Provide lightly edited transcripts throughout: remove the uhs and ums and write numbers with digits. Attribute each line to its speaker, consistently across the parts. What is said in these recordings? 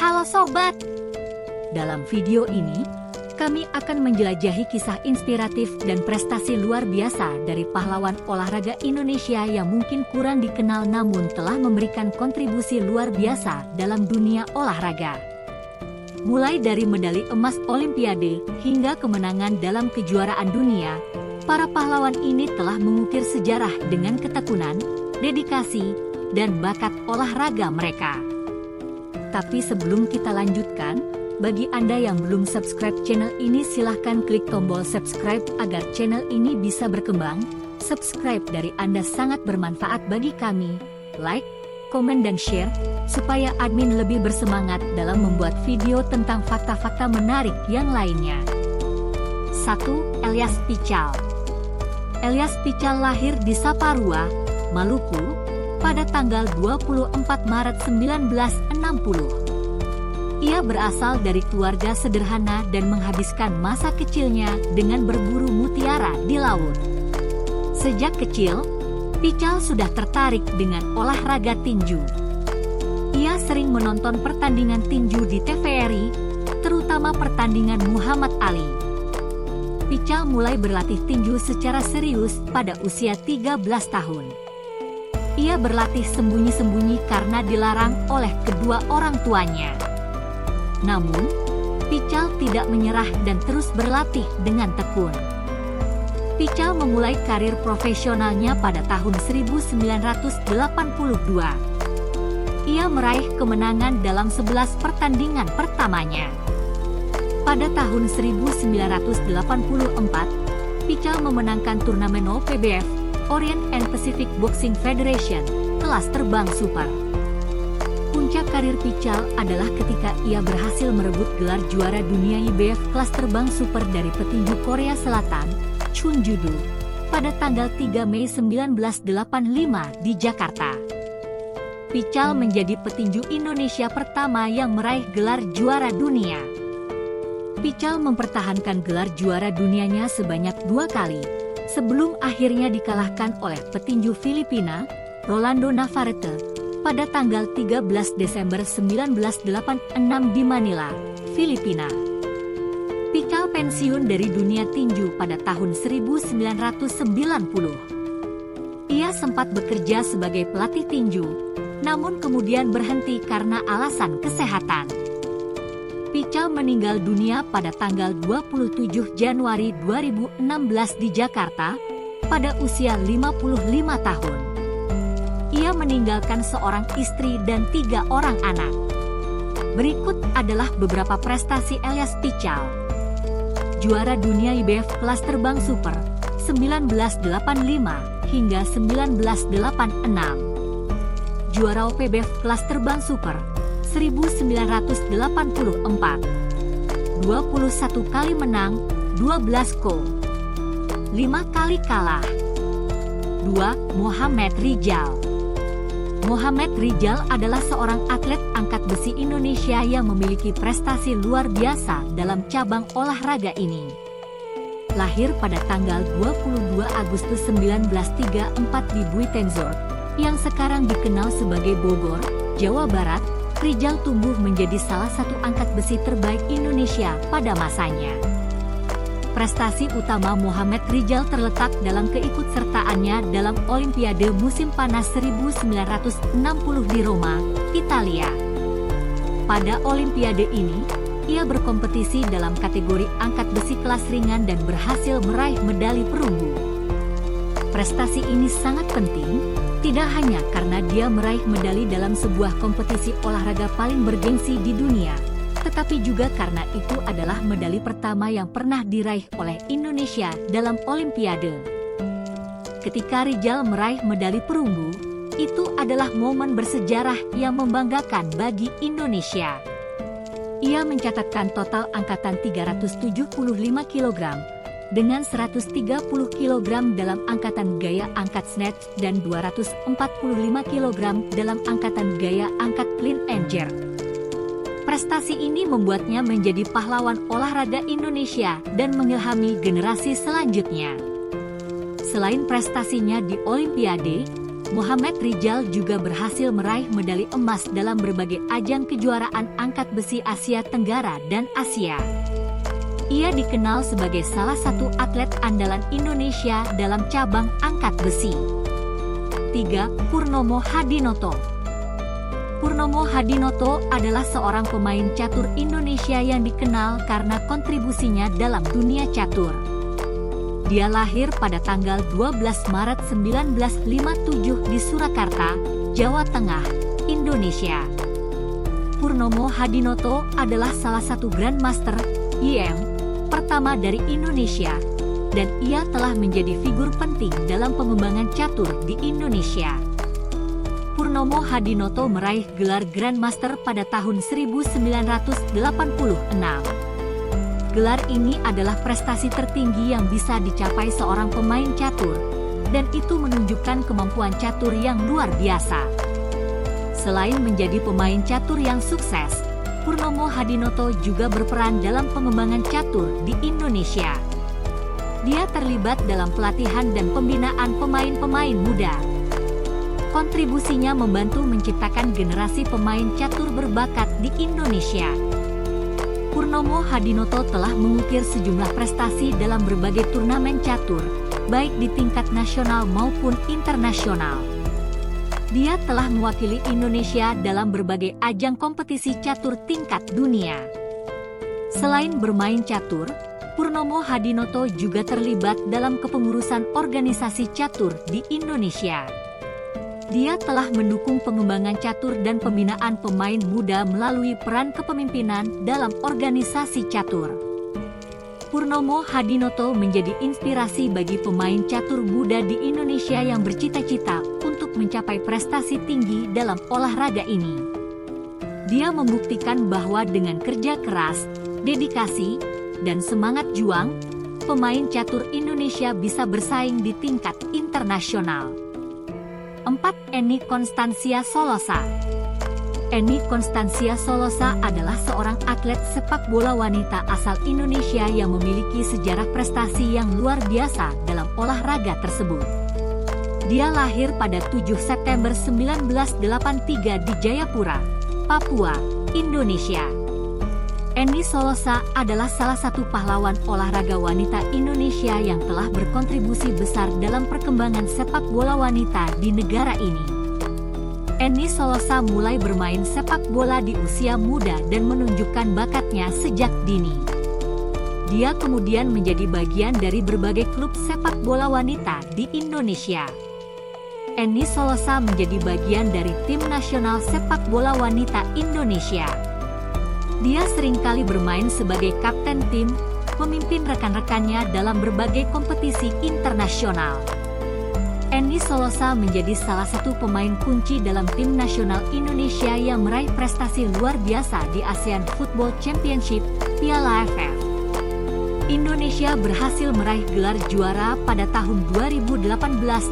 Speaker 1: Halo sobat, dalam video ini kami akan menjelajahi kisah inspiratif dan prestasi luar biasa dari pahlawan olahraga Indonesia yang mungkin kurang dikenal namun telah memberikan kontribusi luar biasa dalam dunia olahraga. Mulai dari medali emas Olimpiade hingga kemenangan dalam kejuaraan dunia, para pahlawan ini telah mengukir sejarah dengan ketekunan, dedikasi, dan bakat olahraga mereka. Tapi sebelum kita lanjutkan, bagi Anda yang belum subscribe channel ini silahkan klik tombol subscribe agar channel ini bisa berkembang. Subscribe dari Anda sangat bermanfaat bagi kami. Like, komen dan share, supaya admin lebih bersemangat dalam membuat video tentang fakta-fakta menarik yang lainnya. 1. Elias Pical. Elias Pical lahir di Saparua, Maluku, pada tanggal 24 Maret 1960. Ia berasal dari keluarga sederhana dan menghabiskan masa kecilnya dengan berburu mutiara di laut. Sejak kecil, Pical sudah tertarik dengan olahraga tinju. Ia sering menonton pertandingan tinju di TVRI, terutama pertandingan Muhammad Ali. Pical mulai berlatih tinju secara serius pada usia 13 tahun. Ia berlatih sembunyi-sembunyi karena dilarang oleh kedua orang tuanya. Namun, Pical tidak menyerah dan terus berlatih dengan tekun. Pical memulai karir profesionalnya pada tahun 1982. Ia meraih kemenangan dalam 11 pertandingan pertamanya. Pada tahun 1984, Pical memenangkan turnamen OPBF, Orient and Pacific Boxing Federation, kelas terbang super. Puncak karir Pical adalah ketika ia berhasil merebut gelar juara dunia IBF kelas terbang super dari petinju Korea Selatan, Chun Judo, pada tanggal 3 Mei 1985 di Jakarta. Pical menjadi petinju Indonesia pertama yang meraih gelar juara dunia. Pical mempertahankan gelar juara dunianya sebanyak 2 kali, sebelum akhirnya dikalahkan oleh petinju Filipina, Rolando Navarrete, pada tanggal 13 Desember 1986 di Manila, Filipina. Pical pensiun dari dunia tinju pada tahun 1990. Ia sempat bekerja sebagai pelatih tinju, namun kemudian berhenti karena alasan kesehatan. Pical meninggal dunia pada tanggal 27 Januari 2016 di Jakarta, pada usia 55 tahun. Ia meninggalkan seorang istri dan 3 orang anak. Berikut adalah beberapa prestasi Elias Pical. Juara dunia IBF kelas terbang super 1985 hingga 1986. Juara OPBF kelas terbang super 1984. 21 kali menang, 12 ko. 5 kali kalah. 2. Muhammad Rizal. Muhammad Rizal adalah seorang atlet angkat besi Indonesia yang memiliki prestasi luar biasa dalam cabang olahraga ini. Lahir pada tanggal 22 Agustus 1934 di Buitenzorg, yang sekarang dikenal sebagai Bogor, Jawa Barat, Rizal tumbuh menjadi salah satu angkat besi terbaik Indonesia pada masanya. Prestasi utama Muhammad Rizal terletak dalam keikutsertaannya dalam Olimpiade musim panas 1960 di Roma, Italia. Pada Olimpiade ini, ia berkompetisi dalam kategori angkat besi kelas ringan dan berhasil meraih medali perunggu. Prestasi ini sangat penting, tidak hanya karena dia meraih medali dalam sebuah kompetisi olahraga paling bergengsi di dunia, tetapi juga karena itu adalah medali pertama yang pernah diraih oleh Indonesia dalam Olimpiade. Ketika Rizal meraih medali perunggu, itu adalah momen bersejarah yang membanggakan bagi Indonesia. Ia mencatatkan total angkatan 375 kg, dengan 130 kg dalam angkatan gaya angkat snatch dan 245 kg dalam angkatan gaya angkat clean and jerk. Prestasi ini membuatnya menjadi pahlawan olahraga Indonesia dan mengilhami generasi selanjutnya. Selain prestasinya di Olimpiade, Muhammad Rizal juga berhasil meraih medali emas dalam berbagai ajang kejuaraan angkat besi Asia Tenggara dan Asia. Ia dikenal sebagai salah satu atlet andalan Indonesia dalam cabang angkat besi. 3. Purnomo Hadinoto. Purnomo Hadinoto adalah seorang pemain catur Indonesia yang dikenal karena kontribusinya dalam dunia catur. Dia lahir pada tanggal 12 Maret 1957 di Surakarta, Jawa Tengah, Indonesia. Purnomo Hadinoto adalah salah satu Grandmaster IM pertama dari Indonesia, dan ia telah menjadi figur penting dalam pengembangan catur di Indonesia. Purnomo Hadinoto meraih gelar Grandmaster pada tahun 1986. Gelar ini adalah prestasi tertinggi yang bisa dicapai seorang pemain catur, dan itu menunjukkan kemampuan catur yang luar biasa. Selain menjadi pemain catur yang sukses, Purnomo Hadinoto juga berperan dalam pengembangan catur di Indonesia. Dia terlibat dalam pelatihan dan pembinaan pemain-pemain muda. Kontribusinya membantu menciptakan generasi pemain catur berbakat di Indonesia. Purnomo Hadinoto telah mengukir sejumlah prestasi dalam berbagai turnamen catur, baik di tingkat nasional maupun internasional. Dia telah mewakili Indonesia dalam berbagai ajang kompetisi catur tingkat dunia. Selain bermain catur, Purnomo Hadinoto juga terlibat dalam kepengurusan organisasi catur di Indonesia. Dia telah mendukung pengembangan catur dan pembinaan pemain muda melalui peran kepemimpinan dalam organisasi catur. Purnomo Hadinoto menjadi inspirasi bagi pemain catur muda di Indonesia yang bercita-cita untuk mencapai prestasi tinggi dalam olahraga ini. Dia membuktikan bahwa dengan kerja keras, dedikasi, dan semangat juang, pemain catur Indonesia bisa bersaing di tingkat internasional. 4. Eni Konstansia Solosa. Eni Konstansia Solosa adalah seorang atlet sepak bola wanita asal Indonesia yang memiliki sejarah prestasi yang luar biasa dalam olahraga tersebut. Dia lahir pada 7 September 1983 di Jayapura, Papua, Indonesia. Eni Solosa adalah salah satu pahlawan olahraga wanita Indonesia yang telah berkontribusi besar dalam perkembangan sepak bola wanita di negara ini. Eni Solosa mulai bermain sepak bola di usia muda dan menunjukkan bakatnya sejak dini. Dia kemudian menjadi bagian dari berbagai klub sepak bola wanita di Indonesia. Eni Solosa menjadi bagian dari tim nasional sepak bola wanita Indonesia. Dia seringkali bermain sebagai kapten tim, memimpin rekan-rekannya dalam berbagai kompetisi internasional. Eni Solosa menjadi salah satu pemain kunci dalam tim nasional Indonesia yang meraih prestasi luar biasa di ASEAN Football Championship, Piala AFF. Indonesia berhasil meraih gelar juara pada tahun 2018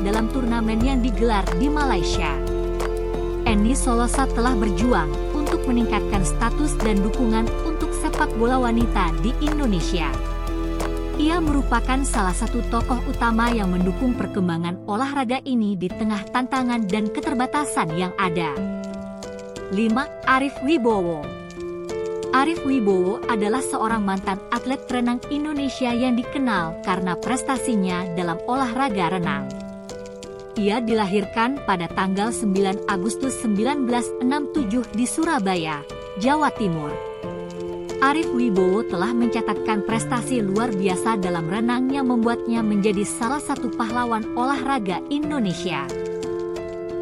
Speaker 1: dalam turnamen yang digelar di Malaysia. Eni Solosa telah berjuang untuk meningkatkan status dan dukungan untuk sepak bola wanita di Indonesia. Ia merupakan salah satu tokoh utama yang mendukung perkembangan olahraga ini di tengah tantangan dan keterbatasan yang ada. 5. Arief Wibowo. Arief Wibowo adalah seorang mantan atlet renang Indonesia yang dikenal karena prestasinya dalam olahraga renang. Ia dilahirkan pada tanggal 9 Agustus 1967 di Surabaya, Jawa Timur. Arief Wibowo telah mencatatkan prestasi luar biasa dalam renang yang membuatnya menjadi salah satu pahlawan olahraga Indonesia.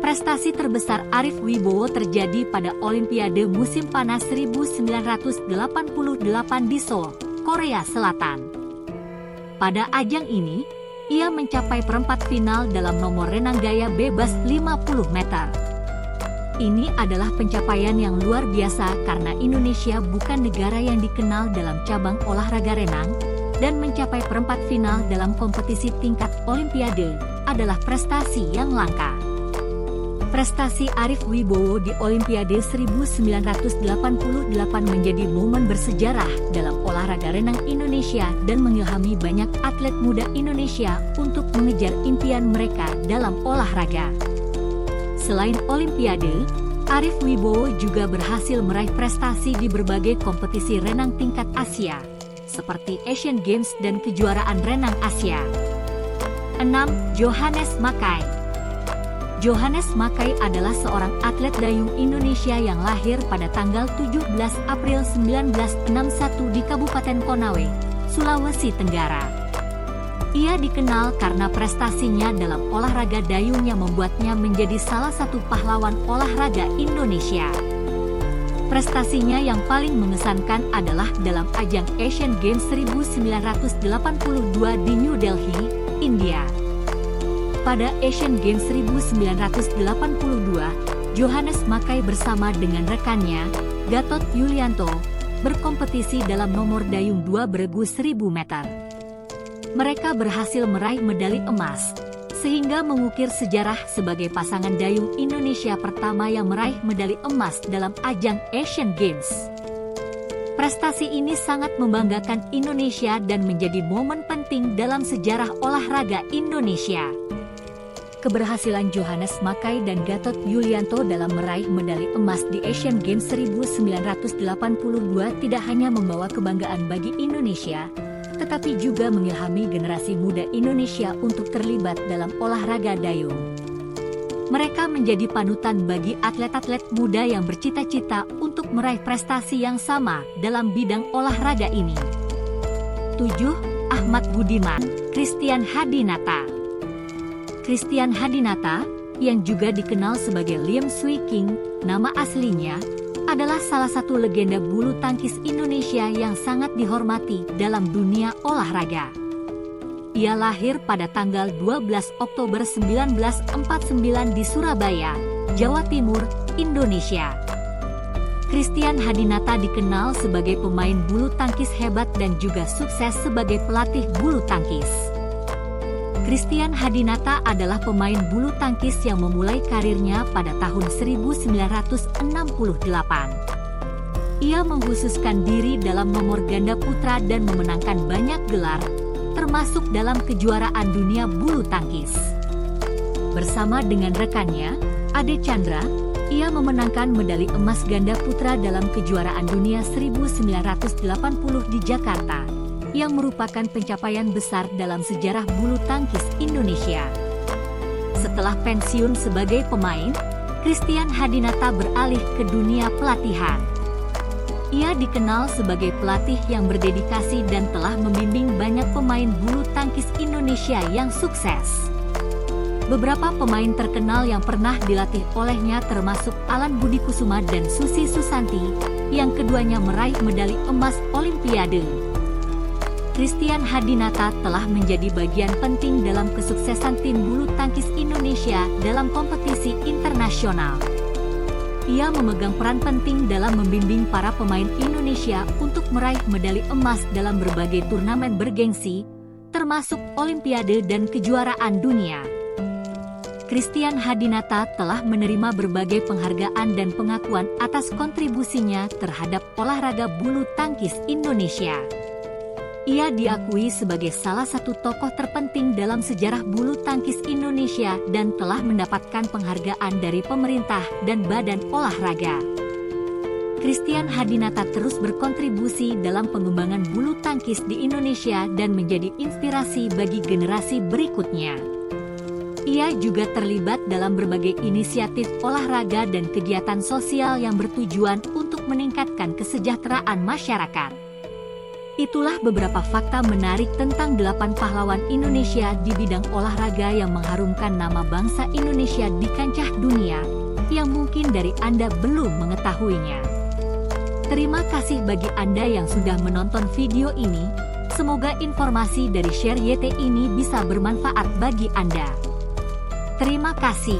Speaker 1: Prestasi terbesar Arief Wibowo terjadi pada Olimpiade musim panas 1988 di Seoul, Korea Selatan. Pada ajang ini, ia mencapai perempat final dalam nomor renang gaya bebas 50 meter. Ini adalah pencapaian yang luar biasa karena Indonesia bukan negara yang dikenal dalam cabang olahraga renang, dan mencapai perempat final dalam kompetisi tingkat Olimpiade adalah prestasi yang langka. Prestasi Arief Wibowo di Olimpiade 1988 menjadi momen bersejarah dalam olahraga renang Indonesia dan mengilhami banyak atlet muda Indonesia untuk mengejar impian mereka dalam olahraga. Selain Olimpiade, Arief Wibowo juga berhasil meraih prestasi di berbagai kompetisi renang tingkat Asia, seperti Asian Games dan kejuaraan renang Asia. 6. Johannes Makai. Johannes Makai adalah seorang atlet dayung Indonesia yang lahir pada tanggal 17 April 1961 di Kabupaten Konawe, Sulawesi Tenggara. Ia dikenal karena prestasinya dalam olahraga dayung yang membuatnya menjadi salah satu pahlawan olahraga Indonesia. Prestasinya yang paling mengesankan adalah dalam ajang Asian Games 1982 di New Delhi, India. Pada Asian Games 1982, Johannes Makai bersama dengan rekannya, Gatot Yulianto, berkompetisi dalam nomor dayung 2 beregu 1000 meter. Mereka berhasil meraih medali emas, sehingga mengukir sejarah sebagai pasangan dayung Indonesia pertama yang meraih medali emas dalam ajang Asian Games. Prestasi ini sangat membanggakan Indonesia dan menjadi momen penting dalam sejarah olahraga Indonesia. Keberhasilan Johannes Makai dan Gatot Yulianto dalam meraih medali emas di Asian Games 1982 tidak hanya membawa kebanggaan bagi Indonesia, tetapi juga mengilhami generasi muda Indonesia untuk terlibat dalam olahraga dayung. Mereka menjadi panutan bagi atlet-atlet muda yang bercita-cita untuk meraih prestasi yang sama dalam bidang olahraga ini. 7. Ahmad Budiman, Christian Hadinata. Christian Hadinata, yang juga dikenal sebagai Lim Swee King, nama aslinya, adalah salah satu legenda bulu tangkis Indonesia yang sangat dihormati dalam dunia olahraga. Ia lahir pada tanggal 12 Oktober 1949 di Surabaya, Jawa Timur, Indonesia. Christian Hadinata dikenal sebagai pemain bulu tangkis hebat dan juga sukses sebagai pelatih bulu tangkis. Christian Hadinata adalah pemain bulu tangkis yang memulai karirnya pada tahun 1968. Ia mengkhususkan diri dalam nomor ganda putra dan memenangkan banyak gelar, termasuk dalam kejuaraan dunia bulu tangkis. Bersama dengan rekannya, Ade Chandra, ia memenangkan medali emas ganda putra dalam kejuaraan dunia 1980 di Jakarta, yang merupakan pencapaian besar dalam sejarah bulu tangkis Indonesia. Setelah pensiun sebagai pemain, Christian Hadinata beralih ke dunia pelatihan. Ia dikenal sebagai pelatih yang berdedikasi dan telah membimbing banyak pemain bulu tangkis Indonesia yang sukses. Beberapa pemain terkenal yang pernah dilatih olehnya termasuk Alan Budi Kusuma dan Susi Susanti, yang keduanya meraih medali emas Olimpiade. Christian Hadinata telah menjadi bagian penting dalam kesuksesan tim bulu tangkis Indonesia dalam kompetisi internasional. Ia memegang peran penting dalam membimbing para pemain Indonesia untuk meraih medali emas dalam berbagai turnamen bergengsi, termasuk Olimpiade dan kejuaraan dunia. Christian Hadinata telah menerima berbagai penghargaan dan pengakuan atas kontribusinya terhadap olahraga bulu tangkis Indonesia. Ia diakui sebagai salah satu tokoh terpenting dalam sejarah bulu tangkis Indonesia dan telah mendapatkan penghargaan dari pemerintah dan badan olahraga. Christian Hadinata terus berkontribusi dalam pengembangan bulu tangkis di Indonesia dan menjadi inspirasi bagi generasi berikutnya. Ia juga terlibat dalam berbagai inisiatif olahraga dan kegiatan sosial yang bertujuan untuk meningkatkan kesejahteraan masyarakat. Itulah beberapa fakta menarik tentang 8 pahlawan Indonesia di bidang olahraga yang mengharumkan nama bangsa Indonesia di kancah dunia, yang mungkin dari Anda belum mengetahuinya. Terima kasih bagi Anda yang sudah menonton video ini. Semoga informasi dari Share YT ini bisa bermanfaat bagi Anda. Terima kasih.